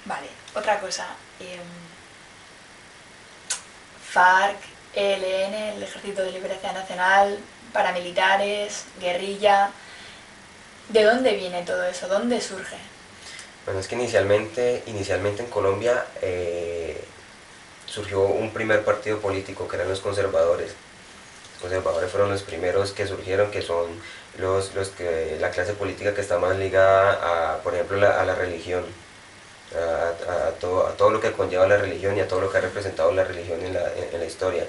Vale, otra cosa. FARC, ELN, el Ejército de Liberación Nacional, paramilitares, guerrilla. ¿De dónde viene todo eso? ¿Dónde surge? Bueno, es que inicialmente en Colombia surgió un primer partido político que eran los conservadores. Los conservadores fueron los primeros que surgieron, que son los que la clase política que está más ligada a, por ejemplo, a la religión, a todo lo que conlleva la religión y a todo lo que ha representado la religión en la historia.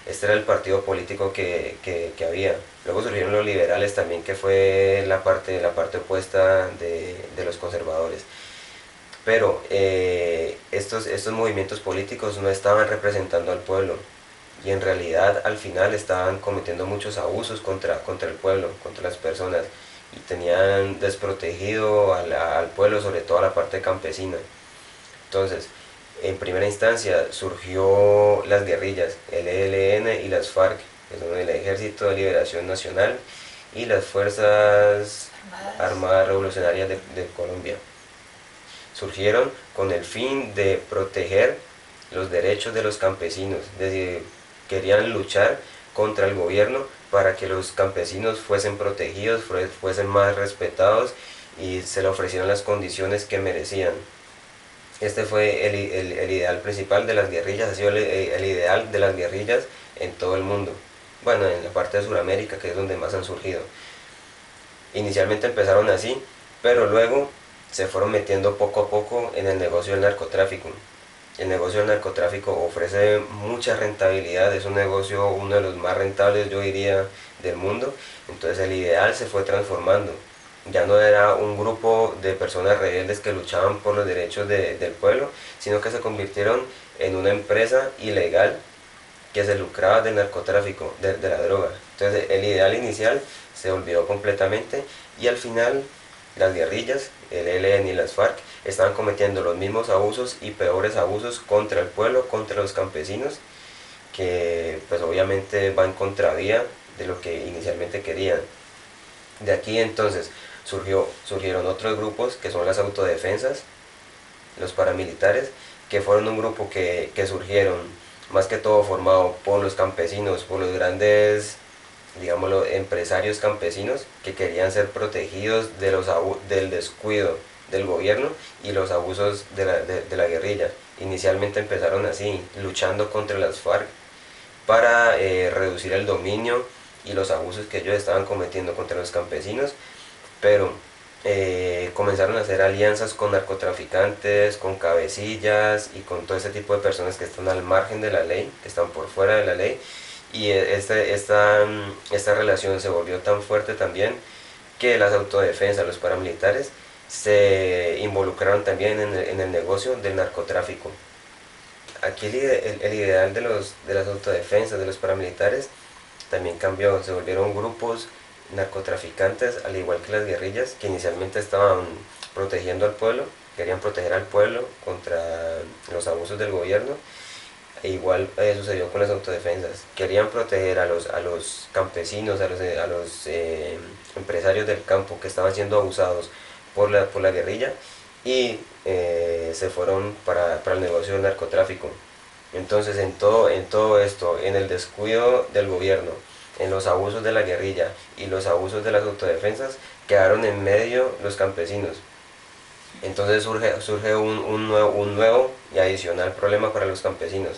Este era el partido político que había. Luego surgieron los liberales también, que fue la parte opuesta de los conservadores. Pero estos movimientos políticos no estaban representando al pueblo, y en realidad al final estaban cometiendo muchos abusos contra el pueblo, contra las personas, y tenían desprotegido al pueblo, sobre todo a la parte campesina. Entonces, en primera instancia surgió las guerrillas, el ELN y las FARC, que son el Ejército de Liberación Nacional y las Fuerzas Armadas. Armadas Revolucionarias de Colombia. Surgieron con el fin de proteger los derechos de los campesinos, es decir, querían luchar contra el gobierno para que los campesinos fuesen protegidos, fuesen más respetados y se le ofrecieran las condiciones que merecían. Este fue el ideal principal de las guerrillas, ha sido el ideal de las guerrillas en todo el mundo. Bueno, en la parte de Sudamérica, que es donde más han surgido. Inicialmente empezaron así, pero luego se fueron metiendo poco a poco en el negocio del narcotráfico. El negocio del narcotráfico ofrece mucha rentabilidad, es un negocio uno de los más rentables, yo diría, del mundo. Entonces el ideal se fue transformando. Ya no era un grupo de personas rebeldes que luchaban por los derechos del pueblo, sino que se convirtieron en una empresa ilegal que se lucraba del narcotráfico, de la droga. Entonces el ideal inicial se olvidó completamente, y al final las guerrillas, el ELN y las FARC, estaban cometiendo los mismos abusos y peores abusos contra el pueblo, contra los campesinos, que pues obviamente va en contravía de lo que inicialmente querían. De aquí entonces surgieron otros grupos que son las autodefensas, los paramilitares, que fueron un grupo que surgieron más que todo formado por los campesinos, por los grandes, digámoslo, empresarios campesinos que querían ser protegidos del descuido del gobierno y los abusos de la guerrilla. Inicialmente empezaron así, luchando contra las FARC para reducir el dominio y los abusos que ellos estaban cometiendo contra los campesinos, pero comenzaron a hacer alianzas con narcotraficantes, con cabecillas y con todo ese tipo de personas que están al margen de la ley, que están por fuera de la ley, y esta relación se volvió tan fuerte también que las autodefensas, los paramilitares, se involucraron también en el negocio del narcotráfico. Aquí el ideal de las autodefensas, de los paramilitares, también cambió, se volvieron grupos narcotraficantes, al igual que las guerrillas, que inicialmente estaban protegiendo al pueblo, querían proteger al pueblo contra los abusos del gobierno, e igual sucedió con las autodefensas, querían proteger a los campesinos, a los empresarios del campo que estaban siendo abusados por la guerrilla, y se fueron para el negocio del narcotráfico. Entonces en todo esto, en el descuido del gobierno, en los abusos de la guerrilla y los abusos de las autodefensas, quedaron en medio los campesinos. Entonces surge un nuevo y adicional problema para los campesinos.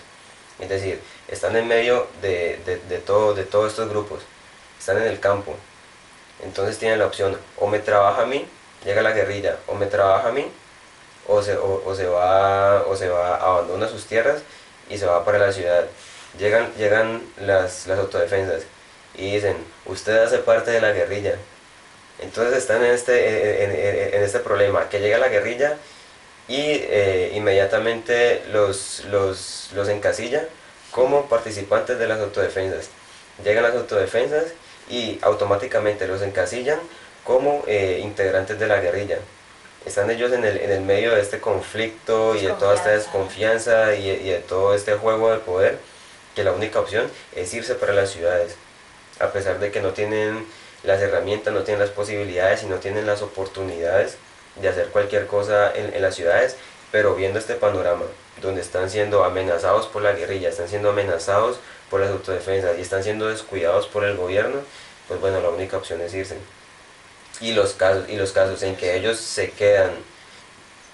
Es decir, están en medio de todos estos grupos, están en el campo. Entonces tienen la opción: o me trabaja a mí, llega la guerrilla, o me trabaja a mí, o se va, abandona sus tierras y se va para la ciudad. Llegan las autodefensas y dicen: usted hace parte de la guerrilla. Entonces están en este problema, que llega la guerrilla y inmediatamente los encasilla como participantes de las autodefensas. Llegan las autodefensas y automáticamente los encasillan como integrantes de la guerrilla. Están ellos en el medio de este conflicto y de toda esta Desconfianza. desconfianza y de todo este juego de poder, que la única opción es irse para las ciudades, a pesar de que no tienen las herramientas, no tienen las posibilidades y no tienen las oportunidades de hacer cualquier cosa en las ciudades. Pero viendo este panorama, donde están siendo amenazados por la guerrilla, están siendo amenazados por las autodefensas y están siendo descuidados por el gobierno, pues bueno, la única opción es irse. Y los casos en que ellos se quedan,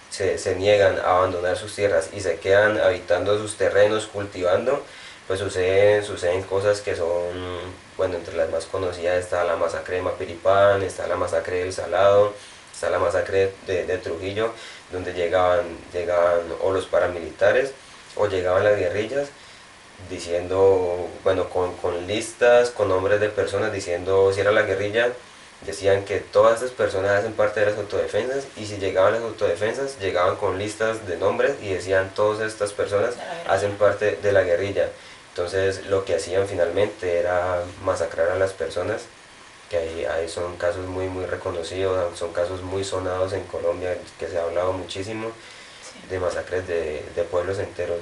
se niegan a abandonar sus tierras y se quedan habitando sus terrenos, cultivando, pues suceden cosas que son, bueno, entre las más conocidas está la masacre de Mapiripán, está la masacre del Salado, está la masacre de Trujillo, donde llegaban o los paramilitares o llegaban las guerrillas diciendo, bueno, con listas, con nombres de personas, diciendo si era la guerrilla, decían que todas estas personas hacen parte de las autodefensas, y si llegaban las autodefensas, llegaban con listas de nombres y decían todas estas personas hacen parte de la guerrilla. Entonces lo que hacían finalmente era masacrar a las personas, que ahí son casos muy reconocidos, son casos muy sonados en Colombia, que se ha hablado muchísimo Sí. de masacres de pueblos enteros.